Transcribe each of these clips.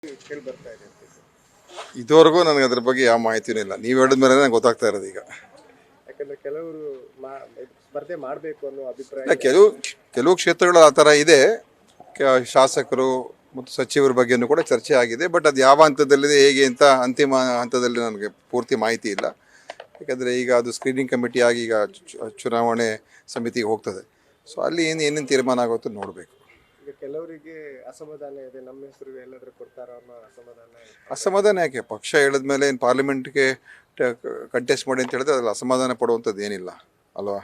ಕೇಳಿ ಬರ್ತಾ ಇದೆ ಅಂತ. ಇದುವರೆಗೂ ನನಗೆ ಅದ್ರ ಬಗ್ಗೆ ಯಾವ ಮಾಹಿತಿನೂ ಇಲ್ಲ. ನೀವು ಹೇಳಿದ ಮೇಲೆ ನಂಗೆ ಗೊತ್ತಾಗ್ತಾ ಇರೋದು ಈಗ. ಯಾಕಂದ್ರೆ ಕೆಲವರು ಸ್ಪರ್ಧೆ ಮಾಡಬೇಕು ಅನ್ನೋ ಅಭಿಪ್ರಾಯ ಇಲ್ಲ, ಕೆಲವು ಕ್ಷೇತ್ರಗಳು ಆ ಥರ ಇದೆ. ಶಾಸಕರು ಮತ್ತು ಸಚಿವರ ಬಗ್ಗೆನೂ ಕೂಡ ಚರ್ಚೆ ಆಗಿದೆ. ಬಟ್ ಅದು ಯಾವ ಹಂತದಲ್ಲಿದೆ, ಹೇಗೆ ಅಂತ ಅಂತಿಮ ಹಂತದಲ್ಲಿ ನನಗೆ ಪೂರ್ತಿ ಮಾಹಿತಿ ಇಲ್ಲ. ಯಾಕಂದರೆ ಈಗ ಅದು ಸ್ಕ್ರೀನಿಂಗ್ ಕಮಿಟಿ ಆಗಿ ಈಗ ಚುನಾವಣೆ ಸಮಿತಿಗೆ ಹೋಗ್ತದೆ. ಸೊ ಅಲ್ಲಿ ಏನೇನು ತೀರ್ಮಾನ ಆಗುತ್ತೋ ನೋಡಬೇಕು. ಈಗ ಕೆಲವರಿಗೆ ಅಸಮಾಧಾನ ಇದೆ, ನಮ್ಮ ಹೆಸರು ಎಲ್ಲಾದ್ರೂ ಕೊಡ್ತಾರೋ ಅನ್ನೋ ಅಸಮಾಧಾನ ಯಾಕೆ? ಪಕ್ಷ ಹೇಳಿದ ಮೇಲೆ ಏನು ಪಾರ್ಲಿಮೆಂಟ್ಗೆ ಕಂಟೆಸ್ಟ್ ಮಾಡಿ ಅಂತ ಹೇಳಿದ್ರೆ ಅದ್ರಲ್ಲಿ ಅಸಮಾಧಾನ ಪಡುವಂಥದ್ದು ಏನಿಲ್ಲ ಅಲ್ವಾ?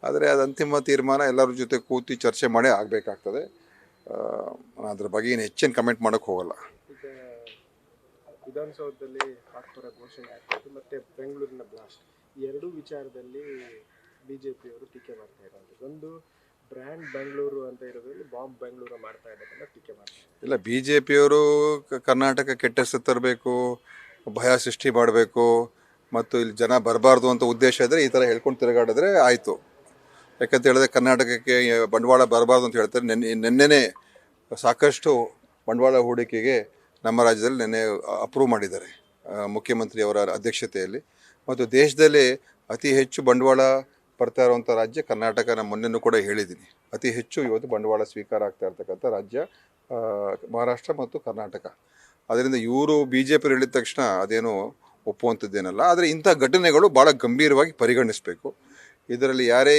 ಆದರೆ ಅದು ಅಂತಿಮ ತೀರ್ಮಾನ ಎಲ್ಲರ ಜೊತೆ ಕೂತಿ ಚರ್ಚೆ ಮಾಡಿ ಆಗಬೇಕಾಗ್ತದೆ. ಅದ್ರ ಬಗ್ಗೆ ಏನು ಹೆಚ್ಚಿನ ಕಮೆಂಟ್ ಮಾಡೋಕ್ಕೆ ಹೋಗಲ್ಲ. ಈಗ ವಿಧಾನಸೌಧದಲ್ಲಿ ಪಾಕ್ಪರ ಘೋಷಣೆ ಆಗ್ತದೆ ಮತ್ತು ಬೆಂಗಳೂರಿನ ಬ್ಲಾಸ್ಟ್, ಈ ಎರಡೂ ವಿಚಾರದಲ್ಲಿ ಬಿಜೆಪಿಯವರು ಟೀಕೆ ಮಾಡ್ತಾ ಇರೋದು. ಒಂದು ಬ್ರ್ಯಾಂಡ್ ಬೆಂಗಳೂರು ಅಂತ ಇರೋದ್ರಲ್ಲಿ ಬಾಂಬ್ ಬೆಂಗಳೂರು ಮಾಡ್ತಾ ಇರೋದನ್ನ ಟೀಕೆ ಮಾಡ್ತಾರೆ. ಇಲ್ಲ, ಬಿ ಜೆ ಪಿಯವರು ಕರ್ನಾಟಕ ಕೆಟ್ಟ ಹೆಸರು ತರಬೇಕು, ಭಯ ಸೃಷ್ಟಿ ಮಾಡಬೇಕು ಮತ್ತು ಇಲ್ಲಿ ಜನ ಬರಬಾರ್ದು ಅಂತ ಉದ್ದೇಶ ಇದ್ದರೆ ಈ ಥರ ಹೇಳ್ಕೊಂಡು ತಿರುಗಾಡಿದ್ರೆ ಆಯಿತು. ಯಾಕಂತ ಹೇಳಿದ್ರೆ ಕರ್ನಾಟಕಕ್ಕೆ ಬಂಡವಾಳ ಬರಬಾರ್ದು ಅಂತ ಹೇಳ್ತಾರೆ. ನೆನ್ನೆನೇ ಸಾಕಷ್ಟು ಬಂಡವಾಳ ಹೂಡಿಕೆಗೆ ನಮ್ಮ ರಾಜ್ಯದಲ್ಲಿ ನೆನ್ನೆ ಅಪ್ರೂವ್ ಮಾಡಿದ್ದಾರೆ ಮುಖ್ಯಮಂತ್ರಿಯವರ ಅಧ್ಯಕ್ಷತೆಯಲ್ಲಿ. ಮತ್ತು ದೇಶದಲ್ಲಿ ಅತಿ ಹೆಚ್ಚು ಬಂಡವಾಳ ಬರ್ತಾ ಇರುವಂಥ ರಾಜ್ಯ ಕರ್ನಾಟಕ. ನಾನು ಮೊನ್ನೆನೂ ಕೂಡ ಹೇಳಿದ್ದೀನಿ, ಅತಿ ಹೆಚ್ಚು ಇವತ್ತು ಬಂಡವಾಳ ಸ್ವೀಕಾರ ಆಗ್ತಾ ಇರ್ತಕ್ಕಂಥ ರಾಜ್ಯ ಮಹಾರಾಷ್ಟ್ರ ಮತ್ತು ಕರ್ನಾಟಕ. ಅದರಿಂದ ಇವರು ಬಿ ಜೆ ಪಿ ಹೇಳಿದ ತಕ್ಷಣ ಅದೇನು ಒಪ್ಪುವಂಥದ್ದೇನಲ್ಲ. ಆದರೆ ಇಂಥ ಘಟನೆಗಳು ಭಾಳ ಗಂಭೀರವಾಗಿ ಪರಿಗಣಿಸಬೇಕು. ಇದರಲ್ಲಿ ಯಾರೇ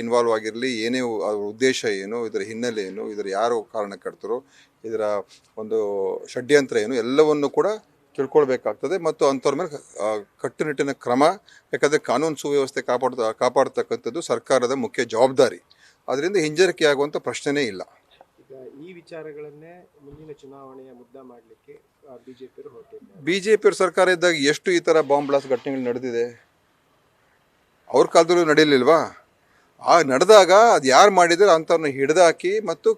ಇನ್ವಾಲ್ವ್ ಆಗಿರಲಿ, ಏನೇ ಅವ್ರ ಉದ್ದೇಶ ಏನು, ಇದರ ಹಿನ್ನೆಲೆ ಏನು, ಇದರ ಯಾರು ಕಾರಣಕರ್ತರು, ಇದರ ಒಂದು ಷಡ್ಯಂತ್ರ ಏನು, ಎಲ್ಲವನ್ನು ಕೂಡ ತಿಳ್ಕೊಳ್ಬೇಕಾಗ್ತದೆ. ಮತ್ತು ಅಂಥವ್ರ ಮೇಲೆ ಕಟ್ಟುನಿಟ್ಟಿನ ಕ್ರಮ, ಯಾಕಂದರೆ ಕಾನೂನು ಸುವ್ಯವಸ್ಥೆ ಕಾಪಾಡ್ತಕ್ಕಂಥದ್ದು ಸರ್ಕಾರದ ಮುಖ್ಯ ಜವಾಬ್ದಾರಿ. ಅದರಿಂದ ಹಿಂಜರಿಕೆ ಆಗುವಂಥ ಪ್ರಶ್ನೆನೇ ಇಲ್ಲ. ಈಗ ಈ ವಿಚಾರಗಳನ್ನೇ ಮುಂದಿನ ಚುನಾವಣೆಯ ಮುದ್ದ ಮಾಡಲಿಕ್ಕೆ ಬಿಜೆಪಿಯವರು ಹೊರಟಿದ್ದಾರೆ. ಬಿಜೆಪಿಯವ್ರ ಸರ್ಕಾರ ಇದ್ದಾಗ ಎಷ್ಟು ಈ ಥರ ಬಾಂಬ್ ಬ್ಲಾಸ್ಟ್ ಘಟನೆಗಳು ನಡೆದಿದೆ? ಅವ್ರ ಕಾಲದಲ್ಲೂ ನಡೆಯಲಿಲ್ವಾ? ನಡೆದಾಗ ಅದು ಯಾರು ಮಾಡಿದರೆ ಅಂಥವ್ರನ್ನ ಹಿಡಿದಾಕಿ ಮತ್ತು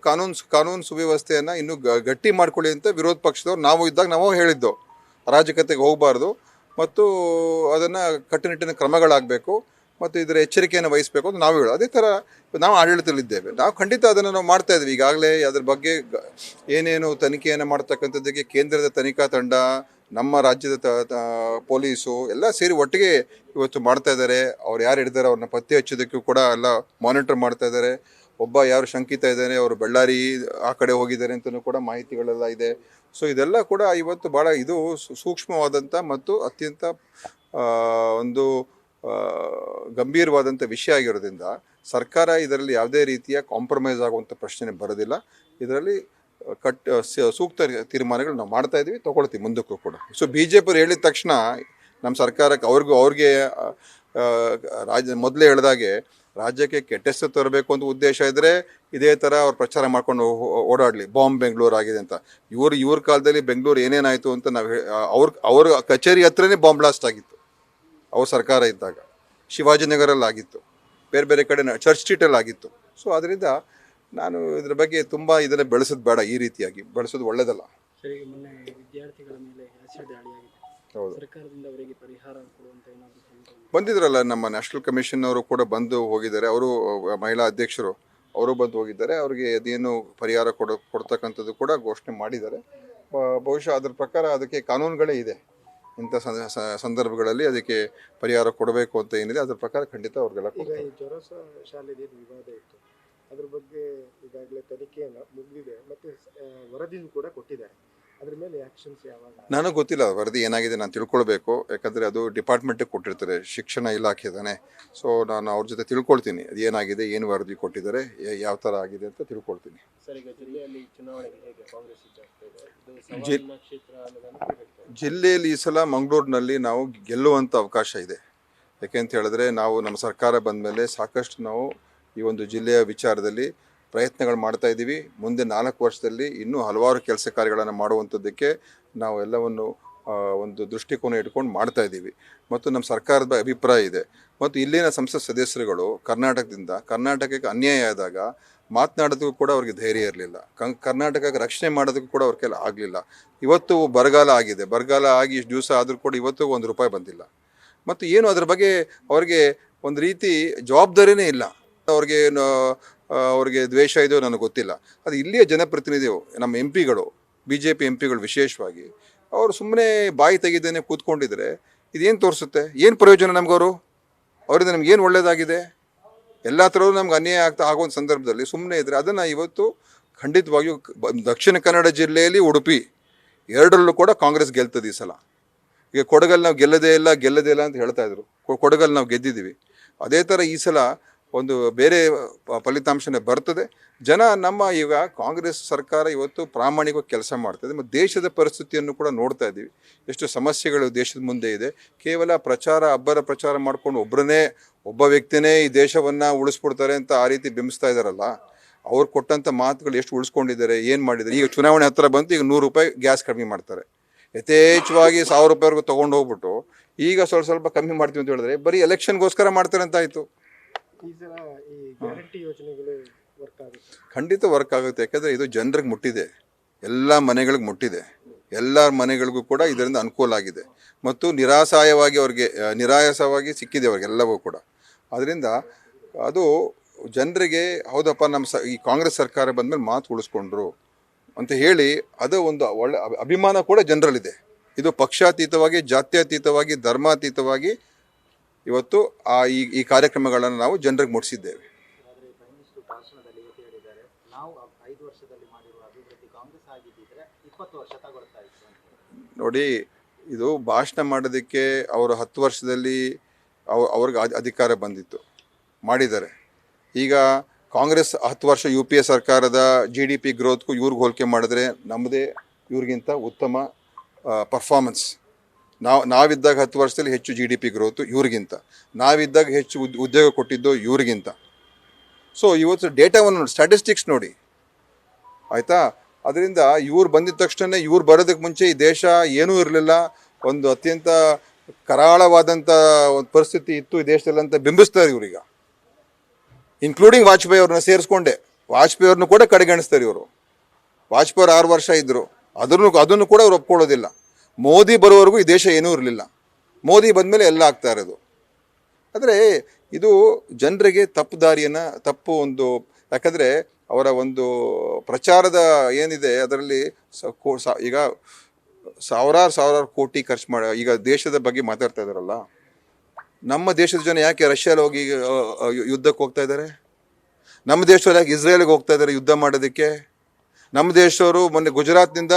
ಕಾನೂನು ಸುವ್ಯವಸ್ಥೆಯನ್ನು ಇನ್ನೂ ಗಟ್ಟಿ ಮಾಡ್ಕೊಳ್ಳಿ ಅಂತ ವಿರೋಧ ಪಕ್ಷದವ್ರು ನಾವು ಇದ್ದಾಗ ನಾವು ಹೇಳಿದ್ದು. ಅರಾಜಕತೆಗೆ ಹೋಗಬಾರ್ದು ಮತ್ತು ಅದನ್ನು ಕಟ್ಟುನಿಟ್ಟಿನ ಕ್ರಮಗಳಾಗಬೇಕು ಮತ್ತು ಇದರ ಎಚ್ಚರಿಕೆಯನ್ನು ವಹಿಸಬೇಕು ಅಂತ ನಾವು ಹೇಳೋದು. ಅದೇ ಥರ ನಾವು ಆಡಳಿತದಲ್ಲಿದ್ದೇವೆ, ನಾವು ಖಂಡಿತ ಅದನ್ನು ನಾವು ಮಾಡ್ತಾಯಿದ್ವಿ. ಈಗಾಗಲೇ ಅದ್ರ ಬಗ್ಗೆ ಏನೇನು ತನಿಖೆಯನ್ನು ಮಾಡ್ತಕ್ಕಂಥದ್ದಕ್ಕೆ ಕೇಂದ್ರದ ತನಿಖಾ ತಂಡ, ನಮ್ಮ ರಾಜ್ಯದ ಪೊಲೀಸು ಎಲ್ಲ ಸೇರಿ ಒಟ್ಟಿಗೆ ಇವತ್ತು ಮಾಡ್ತಾ ಇದ್ದಾರೆ. ಅವ್ರು ಯಾರು ಹಿಡಿದಾರೆ ಅವ್ರನ್ನ ಪತ್ತೆ ಹಚ್ಚೋದಕ್ಕೂ ಕೂಡ ಎಲ್ಲ ಮಾನಿಟರ್ ಮಾಡ್ತಾ ಇದ್ದಾರೆ. ಒಬ್ಬ ಯಾರು ಶಂಕಿತ ಇದ್ದಾನೆ ಅವರು ಬಳ್ಳಾರಿ ಆ ಕಡೆ ಹೋಗಿದ್ದಾರೆ ಅಂತಲೂ ಕೂಡ ಮಾಹಿತಿಗಳೆಲ್ಲ ಇದೆ. ಸೊ ಇದೆಲ್ಲ ಕೂಡ ಇವತ್ತು ಭಾಳ ಇದು ಸೂಕ್ಷ್ಮವಾದಂಥ ಮತ್ತು ಅತ್ಯಂತ ಒಂದು ಗಂಭೀರವಾದಂಥ ವಿಷಯ ಆಗಿರೋದ್ರಿಂದ ಸರ್ಕಾರ ಇದರಲ್ಲಿ ಯಾವುದೇ ರೀತಿಯ ಕಾಂಪ್ರಮೈಸ್ ಆಗುವಂಥ ಪ್ರಶ್ನೆ ಬರೋದಿಲ್ಲ. ಇದರಲ್ಲಿ ಸೂಕ್ತ ತೀರ್ಮಾನಗಳು ನಾವು ಮಾಡ್ತಾ ಇದ್ದೀವಿ, ತೊಗೊಳ್ತೀವಿ ಮುಂದಕ್ಕೂ ಕೂಡ. ಸೊ ಬಿ ಜೆ ಪಿಯವ್ರು ಹೇಳಿದ ತಕ್ಷಣ ನಮ್ಮ ಸರ್ಕಾರಕ್ಕೆ ಅವ್ರಿಗೆ ಮೊದಲೇ ಹೇಳಿದಾಗೆ ರಾಜ್ಯಕ್ಕೆ ಕೆಟ್ಟ ಹೆಸರು ತರಬೇಕು ಅಂತ ಉದ್ದೇಶ ಇದ್ದರೆ ಇದೇ ಥರ ಅವ್ರು ಪ್ರಚಾರ ಮಾಡ್ಕೊಂಡು ಓಡಾಡಲಿ, ಬಾಂಬ್ ಬೆಂಗಳೂರು ಆಗಿದೆ ಅಂತ. ಇವ್ರ ಕಾಲದಲ್ಲಿ ಬೆಂಗಳೂರು ಏನೇನಾಯಿತು ಅಂತ ನಾವು ಅವ್ರ ಕಚೇರಿ ಹತ್ರನೇ ಬಾಂಬ್ ಬ್ಲಾಸ್ಟ್ ಆಗಿತ್ತು ಅವ್ರ ಸರ್ಕಾರ ಇದ್ದಾಗ. ಶಿವಾಜಿನಗರಲ್ಲಿ ಆಗಿತ್ತು, ಬೇರೆ ಬೇರೆ ಕಡೆ ಚರ್ಚ್ ಸ್ಟ್ರೀಟಲ್ಲಿ ಆಗಿತ್ತು. ಸೊ ಅದರಿಂದ ನಾನು ಇದ್ರ ಬಗ್ಗೆ ತುಂಬ ಇದನ್ನು ಬೆಳೆಸೋದು ಬೇಡ, ಈ ರೀತಿಯಾಗಿ ಬೆಳೆಸೋದು ಒಳ್ಳೆಯದಲ್ಲ. ಸರಿ, ಮೊನ್ನೆ ವಿದ್ಯಾರ್ಥಿಗಳ ಮೇಲೆ ಆಸಿಡ್ ದಾಳಿ ಆಗಿದೆ. ಹೌದು, ಸರ್ಕಾರದಿಂದ ಅವರಿಗೆ ಪರಿಹಾರ ಕೊಡುವಂತ ಏನಾದರೂ ಬಂದಿದ್ರಲ್ಲ, ನಮ್ಮ ನ್ಯಾಷನಲ್ ಕಮಿಷನ್ ಅವರು ಕೂಡ ಬಂದು ಹೋಗಿದ್ದಾರೆ. ಅವರು ಮಹಿಳಾ ಅಧ್ಯಕ್ಷರು ಅವರು ಬಂದು ಹೋಗಿದ್ದಾರೆ. ಅವರಿಗೆ ಅದೇನು ಪರಿಹಾರ ಕೊಡ್ತಕ್ಕಂಥದ್ದು ಕೂಡ ಘೋಷಣೆ ಮಾಡಿದ್ದಾರೆ. ಬಹುಶಃ ಅದರ ಪ್ರಕಾರ ಅದಕ್ಕೆ ಕಾನೂನುಗಳೇ ಇದೆ. ಇಂಥ ಸಂದರ್ಭಗಳಲ್ಲಿ ಅದಕ್ಕೆ ಪರಿಹಾರ ಕೊಡಬೇಕು ಅಂತ ಏನಿದೆ ಅದ್ರ ಪ್ರಕಾರ ಖಂಡಿತ ಅವ್ರಿಗೆಲ್ಲ ಕೊಡ್ತಾರೆ. ಈಗ ಈ ಜೊರಸ ಶಾಲೆಯಲ್ಲಿ ವಿವಾದ ಇತ್ತು, ಅದ್ರ ಬಗ್ಗೆ ಈಗಾಗಲೇ ತನಿಖೆಯನ್ನು ಮುಗಿದಿದೆ ಮತ್ತು ವರದಿನೂ ಕೂಡ ಕೊಟ್ಟಿದ್ದಾರೆ. ಅದ್ರ ಮೇಲೆ ಆ್ಯಕ್ಷನ್ಸ್ ಯಾವಾಗ? ನನಗೆ ಗೊತ್ತಿಲ್ಲ ವರದಿ ಏನಾಗಿದೆ, ನಾನು ತಿಳ್ಕೊಳ್ಬೇಕು. ಯಾಕಂದರೆ ಅದು ಡಿಪಾರ್ಟ್ಮೆಂಟಿಗೆ ಕೊಟ್ಟಿರ್ತಾರೆ, ಶಿಕ್ಷಣ ಇಲಾಖೆ ಇದ್ದಾನೆ. ಸೊ ನಾನು ಅವ್ರ ಜೊತೆ ತಿಳ್ಕೊಳ್ತೀನಿ ಅದು ಏನಾಗಿದೆ, ಏನು ವರದಿ ಕೊಟ್ಟಿದ್ದಾರೆ, ಯಾವ ಥರ ಆಗಿದೆ ಅಂತ ತಿಳ್ಕೊಳ್ತೀನಿ. ಸರ್, ಈಗ ಜಿಲ್ಲೆಯಲ್ಲಿ ಚುನಾವಣೆಗೆ ಹೇಗೆ ಕಾಂಗ್ರೆಸ್ ಜಿಲ್ಲೆಯಲ್ಲಿ ಈ ಸಲ ಮಂಗಳೂರಿನಲ್ಲಿ ನಾವು ಗೆಲ್ಲುವಂಥ ಅವಕಾಶ ಇದೆ. ಯಾಕೆಂತ ಹೇಳಿದ್ರೆ ನಾವು ನಮ್ಮ ಸರ್ಕಾರ ಬಂದ ಮೇಲೆ ಸಾಕಷ್ಟು ನಾವು ಈ ಒಂದು ಜಿಲ್ಲೆಯ ವಿಚಾರದಲ್ಲಿ ಪ್ರಯತ್ನಗಳು ಮಾಡ್ತಾ ಇದ್ದೀವಿ. ಮುಂದೆ 4 ವರ್ಷದಲ್ಲಿ ಇನ್ನೂ ಹಲವಾರು ಕೆಲಸ ಕಾರ್ಯಗಳನ್ನು ಮಾಡುವಂಥದ್ದಕ್ಕೆ ನಾವು ಎಲ್ಲವನ್ನು ಒಂದು ದೃಷ್ಟಿಕೋನ ಇಟ್ಕೊಂಡು ಮಾಡ್ತಾ ಇದ್ದೀವಿ. ಮತ್ತು ನಮ್ಮ ಸರ್ಕಾರದ ಅಭಿಪ್ರಾಯ ಇದೆ. ಮತ್ತು ಇಲ್ಲಿನ ಸಂಸತ್ ಸದಸ್ಯರುಗಳು ಕರ್ನಾಟಕಕ್ಕೆ ಅನ್ಯಾಯ ಆದಾಗ ಮಾತನಾಡೋದಕ್ಕೂ ಕೂಡ ಅವ್ರಿಗೆ ಧೈರ್ಯ ಇರಲಿಲ್ಲ. ಕರ್ನಾಟಕಕ್ಕೆ ರಕ್ಷಣೆ ಮಾಡೋದಕ್ಕೂ ಕೂಡ ಅವ್ರ ಕೈಲಿ ಆಗಲಿಲ್ಲ. ಇವತ್ತು ಬರಗಾಲ ಆಗಿದೆ, ಬರಗಾಲ ಆಗಿ ಇಷ್ಟು ದಿವಸ ಆದರೂ ಕೂಡ ಇವತ್ತು ₹1 ಬಂದಿಲ್ಲ. ಮತ್ತು ಏನು ಅದ್ರ ಬಗ್ಗೆ ಅವ್ರಿಗೆ ಒಂದು ರೀತಿ ಜವಾಬ್ದಾರಿನೇ ಇಲ್ಲ. ಅವ್ರಿಗೆ ದ್ವೇಷ ಇದೆಯೋ ನನಗೆ ಗೊತ್ತಿಲ್ಲ. ಅದು ಇಲ್ಲಿಯ ಜನಪ್ರತಿನಿಧಿಗಳು, ನಮ್ಮ MP ಗಳು BJP MP ಗಳು ವಿಶೇಷವಾಗಿ ಅವರು ಸುಮ್ಮನೆ ಬಾಯಿ ತೆಗೆದೇನೆ ಕೂತ್ಕೊಂಡಿದ್ರೆ ಇದೇನು ತೋರಿಸುತ್ತೆ? ಏನು ಪ್ರಯೋಜನ ನಮಗವರು? ಅವರಿಂದ ನಮ್ಗೆ ಏನು ಒಳ್ಳೆಯದಾಗಿದೆ? ಎಲ್ಲ ಥರವೂ ನಮ್ಗೆ ಅನ್ಯಾಯ ಆಗೋ ಸಂದರ್ಭದಲ್ಲಿ ಸುಮ್ಮನೆ ಇದ್ದರೆ ಅದನ್ನು ಇವತ್ತು ಖಂಡಿತವಾಗಿಯೂ ದಕ್ಷಿಣ ಕನ್ನಡ ಜಿಲ್ಲೆಯಲ್ಲಿ ಉಡುಪಿ ಎರಡರಲ್ಲೂ ಕೂಡ ಕಾಂಗ್ರೆಸ್ ಗೆಲ್ತದೆ ಈ ಸಲ. ಈಗ ಕೊಡಗಲ್ಲಿ ನಾವು ಗೆಲ್ಲದೇ ಇಲ್ಲ ಅಂತ ಹೇಳ್ತಾ ಇದ್ರು. ಕೊಡಗಲ್ಲಿ ನಾವು ಗೆದ್ದಿದ್ದೀವಿ. ಅದೇ ಥರ ಈ ಸಲ ಒಂದು ಬೇರೆ ಫಲಿತಾಂಶನೇ ಬರ್ತದೆ. ಜನ ನಮ್ಮ ಈಗ ಕಾಂಗ್ರೆಸ್ ಸರ್ಕಾರ ಇವತ್ತು ಪ್ರಾಮಾಣಿಕವಾಗಿ ಕೆಲಸ ಮಾಡ್ತದೆ ಮತ್ತು ದೇಶದ ಪರಿಸ್ಥಿತಿಯನ್ನು ಕೂಡ ನೋಡ್ತಾ ಇದ್ದೀವಿ. ಎಷ್ಟು ಸಮಸ್ಯೆಗಳು ದೇಶದ ಮುಂದೆ ಇದೆ. ಕೇವಲ ಅಬ್ಬರ ಪ್ರಚಾರ ಮಾಡ್ಕೊಂಡು ಒಬ್ಬ ವ್ಯಕ್ತಿನೇ ಈ ದೇಶವನ್ನು ಉಳಿಸ್ಬಿಡ್ತಾರೆ ಅಂತ ಆ ರೀತಿ ಬಿಂಬಿಸ್ತಾ ಇದ್ದಾರಲ್ಲ, ಅವ್ರು ಕೊಟ್ಟಂಥ ಮಾತುಗಳು ಎಷ್ಟು ಉಳಿಸ್ಕೊಂಡಿದ್ದಾರೆ, ಏನು ಮಾಡಿದ್ದಾರೆ? ಈಗ ಚುನಾವಣೆ ಹತ್ತಿರ ಬಂತು, ಈಗ 100 ರೂಪಾಯಿ ಗ್ಯಾಸ್ ಕಡಿಮೆ ಮಾಡ್ತಾರೆ. ಯಥೇಚ್ಛವಾಗಿ 1000 ರೂಪಾಯಿವರೆಗೂ ತೊಗೊಂಡು ಹೋಗ್ಬಿಟ್ಟು ಈಗ ಸ್ವಲ್ಪ ಕಮ್ಮಿ ಮಾಡ್ತೀವಿ ಅಂತ ಹೇಳಿದ್ರೆ ಬರೀ ಎಲೆಕ್ಷನ್ಗೋಸ್ಕರ ಮಾಡ್ತಾರೆ ಅಂತ ಆಯಿತು. ಈ ಸಲ ಈ ಗ್ಯಾರಂಟಿ ಯೋಜನೆಗಳು ವರ್ಕ್ ಆಗುತ್ತೆ? ಖಂಡಿತ ವರ್ಕ್ ಆಗುತ್ತೆ. ಯಾಕಂದರೆ ಇದು ಜನರಿಗೆ ಮುಟ್ಟಿದೆ, ಎಲ್ಲ ಮನೆಗಳಿಗೆ ಮುಟ್ಟಿದೆ, ಎಲ್ಲ ಮನೆಗಳಿಗೂ ಕೂಡ ಇದರಿಂದ ಅನುಕೂಲ ಆಗಿದೆ ಮತ್ತು ನಿರಾಯಾಸವಾಗಿ ಸಿಕ್ಕಿದೆ ಅವ್ರಿಗೆಲ್ಲವೂ ಕೂಡ. ಅದರಿಂದ ಅದು ಜನರಿಗೆ ಹೌದಪ್ಪ ಈ ಕಾಂಗ್ರೆಸ್ ಸರ್ಕಾರ ಬಂದಮೇಲೆ ಮಾತು ಉಳಿಸ್ಕೊಂಡ್ರು ಅಂತ ಹೇಳಿ ಅದು ಒಂದು ಒಳ್ಳೆ ಅಭಿಮಾನ ಕೂಡ ಜನರಲ್ಲಿದೆ. ಇದು ಪಕ್ಷಾತೀತವಾಗಿ, ಜಾತ್ಯತೀತವಾಗಿ, ಧರ್ಮಾತೀತವಾಗಿ ಇವತ್ತು ಈ ಕಾರ್ಯಕ್ರಮಗಳನ್ನು ನಾವು ಜನರಿಗೆ ಮುಟ್ಟಿಸಿದ್ದೇವೆ. ನೋಡಿ, ಇದು ಭಾಷಣ ಮಾಡೋದಕ್ಕೆ ಅವರು 10 ವರ್ಷದಲ್ಲಿ ಅವ್ರಿಗೆ ಅಧಿಕಾರ ಬಂದಿತ್ತು, ಮಾಡಿದ್ದಾರೆ. ಈಗ ಕಾಂಗ್ರೆಸ್ 10 ವರ್ಷ UPA ಸರ್ಕಾರದ GDP ಗ್ರೋತ್ಗೂ ಇವ್ರಿಗೆ ಹೋಲಿಕೆ ಮಾಡಿದ್ರೆ ನಮ್ಮದೇ ಇವ್ರಿಗಿಂತ ಉತ್ತಮ ಪರ್ಫಾರ್ಮೆನ್ಸ್. ನಾವಿದ್ದಾಗ 10 ವರ್ಷದಲ್ಲಿ ಹೆಚ್ಚು GDP ಗ್ರೋತು ಇವ್ರಿಗಿಂತ, ನಾವಿದ್ದಾಗ ಹೆಚ್ಚು ಉದ್ಯೋಗ ಕೊಟ್ಟಿದ್ದು ಇವ್ರಿಗಿಂತ. ಸೊ ಇವತ್ತು ಡೇಟಾವನ್ನು ನೋಡಿ, ಸ್ಟ್ಯಾಟಿಸ್ಟಿಕ್ಸ್ ನೋಡಿ, ಆಯಿತಾ? ಅದರಿಂದ ಇವ್ರು ಬಂದಿದ್ದ ತಕ್ಷಣ, ಇವ್ರು ಬರೋದಕ್ಕೆ ಮುಂಚೆ ಈ ದೇಶ ಏನೂ ಇರಲಿಲ್ಲ, ಒಂದು ಅತ್ಯಂತ ಕರಾಳವಾದಂಥ ಒಂದು ಪರಿಸ್ಥಿತಿ ಇತ್ತು ಈ ದೇಶದಲ್ಲಿ ಅಂತ ಬಿಂಬಿಸ್ತಾರೆ ಇವ್ರೀಗ. ಇನ್ಕ್ಲೂಡಿಂಗ್ ವಾಜಪೇಯಿ ಅವ್ರನ್ನ ಸೇರಿಸ್ಕೊಂಡೆ, ವಾಜಪೇಯಿ ಅವ್ರನ್ನ ಕೂಡ ಕಡೆಗಣಿಸ್ತಾರೆ ಇವರು. ವಾಜಪೇಯಿ 6 ವರ್ಷ ಇದ್ದರು, ಅದನ್ನು ಕೂಡ ಅವ್ರು ಒಪ್ಕೊಳ್ಳೋದಿಲ್ಲ. ಮೋದಿ ಬರೋವರೆಗೂ ಈ ದೇಶ ಏನೂ ಇರಲಿಲ್ಲ, ಮೋದಿ ಬಂದಮೇಲೆ ಎಲ್ಲ ಆಗ್ತಾ ಇರೋದು. ಆದರೆ ಇದು ಜನರಿಗೆ ತಪ್ಪು ಒಂದು, ಯಾಕಂದರೆ ಅವರ ಒಂದು ಪ್ರಚಾರದ ಏನಿದೆ ಅದರಲ್ಲಿ ಈಗ ಸಾವಿರಾರು ಕೋಟಿ ಖರ್ಚು ಮಾಡಿ ಈಗ ದೇಶದ ಬಗ್ಗೆ ಮಾತಾಡ್ತಾ ಇದ್ದಾರಲ್ಲ. ನಮ್ಮ ದೇಶದ ಜನ ಯಾಕೆ ರಷ್ಯಾದಲ್ಲಿ ಹೋಗಿ ಯುದ್ಧಕ್ಕೆ ಹೋಗ್ತಾ ಇದ್ದಾರೆ? ನಮ್ಮ ದೇಶದಲ್ಲಿ ಯಾಕೆ ಇಸ್ರೇಲ್ಗೆ ಹೋಗ್ತಾ ಇದ್ದಾರೆ ಯುದ್ಧ ಮಾಡೋದಕ್ಕೆ? ನಮ್ಮ ದೇಶದವರು ಮೊನ್ನೆ ಗುಜರಾತ್ನಿಂದ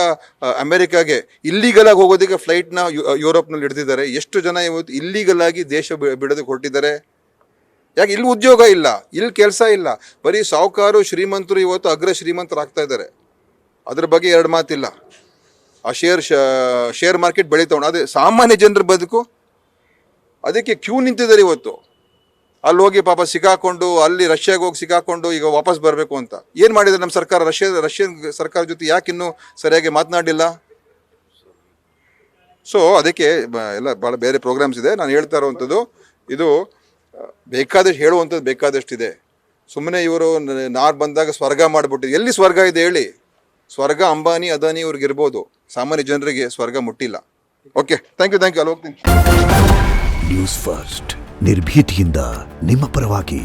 ಅಮೆರಿಕಾಗೆ ಇಲ್ಲೀಗಲ್ ಆಗಿ ಹೋಗೋದಕ್ಕೆ ಫ್ಲೈಟ್ನ ಯುರೋಪ್ನಲ್ಲಿ ಹಿಡಿದಿದ್ದಾರೆ. ಎಷ್ಟು ಜನ ಇವತ್ತು ಇಲ್ಲೀಗಲ್ ಆಗಿ ದೇಶ ಬಿಡೋದಕ್ಕೆ ಹೊರಟಿದ್ದಾರೆ? ಯಾಕೆ? ಇಲ್ಲಿ ಉದ್ಯೋಗ ಇಲ್ಲ, ಇಲ್ಲಿ ಕೆಲಸ ಇಲ್ಲ, ಬರೀ ಸಾಹುಕಾರು ಶ್ರೀಮಂತರು ಇವತ್ತು ಅಗ್ರ ಶ್ರೀಮಂತರಾಗ್ತಾ ಇದ್ದಾರೆ. ಅದ್ರ ಬಗ್ಗೆ 2 ಮಾತಿಲ್ಲ. ಆ ಶೇರ್ ಮಾರ್ಕೆಟ್ ಬೆಳೀತಾ ಉಂಟು, ಅದೇ ಸಾಮಾನ್ಯ ಜನರ ಬದುಕು ಅದಕ್ಕೆ ಕ್ಯೂ ನಿಂತಿದ್ದಾರೆ ಇವತ್ತು. ಅಲ್ಲಿ ಹೋಗಿ ಪಾಪ ಸಿಕ್ಕಾಕೊಂಡು, ಅಲ್ಲಿ ರಷ್ಯಾಗೆ ಹೋಗಿ ಸಿಕ್ಕಾಕೊಂಡು ಈಗ ವಾಪಸ್ ಬರಬೇಕು ಅಂತ. ಏನು ಮಾಡಿದ್ದಾರೆ ನಮ್ಮ ಸರ್ಕಾರ? ರಷ್ಯನ್ ಸರ್ಕಾರ ಜೊತೆ ಯಾಕೆ ಇನ್ನೂ ಸರಿಯಾಗಿ ಮಾತನಾಡಿಲ್ಲ? ಸೊ ಅದಕ್ಕೆ ಎಲ್ಲ ಭಾಳ ಬೇರೆ ಪ್ರೋಗ್ರಾಮ್ಸ್ ಇದೆ. ನಾನು ಹೇಳ್ತಾ ಇರೋವಂಥದ್ದು ಇದು ಬೇಕಾದಷ್ಟು ಹೇಳುವಂಥದ್ದು ಬೇಕಾದಷ್ಟಿದೆ. ಸುಮ್ಮನೆ ಇವರು ಬಂದಾಗ ಸ್ವರ್ಗ ಮಾಡಿಬಿಟ್ಟಿದೆ. ಎಲ್ಲಿ ಸ್ವರ್ಗ ಇದೆ ಹೇಳಿ? ಸ್ವರ್ಗ ಅಂಬಾನಿ ಅದಾನಿ ಇವ್ರಿಗಿರ್ಬೋದು, ಸಾಮಾನ್ಯ ಜನರಿಗೆ ಸ್ವರ್ಗ ಮುಟ್ಟಿಲ್ಲ. Okay, thank you. ಅಲ್ಲಿ ಹೋಗ್ತೀನಿ. ನ್ಯೂಸ್ ಫಸ್ಟ್, ನಿರ್ಭೀತಿಯಿಂದ ನಿಮ್ಮ ಪರವಾಗಿ.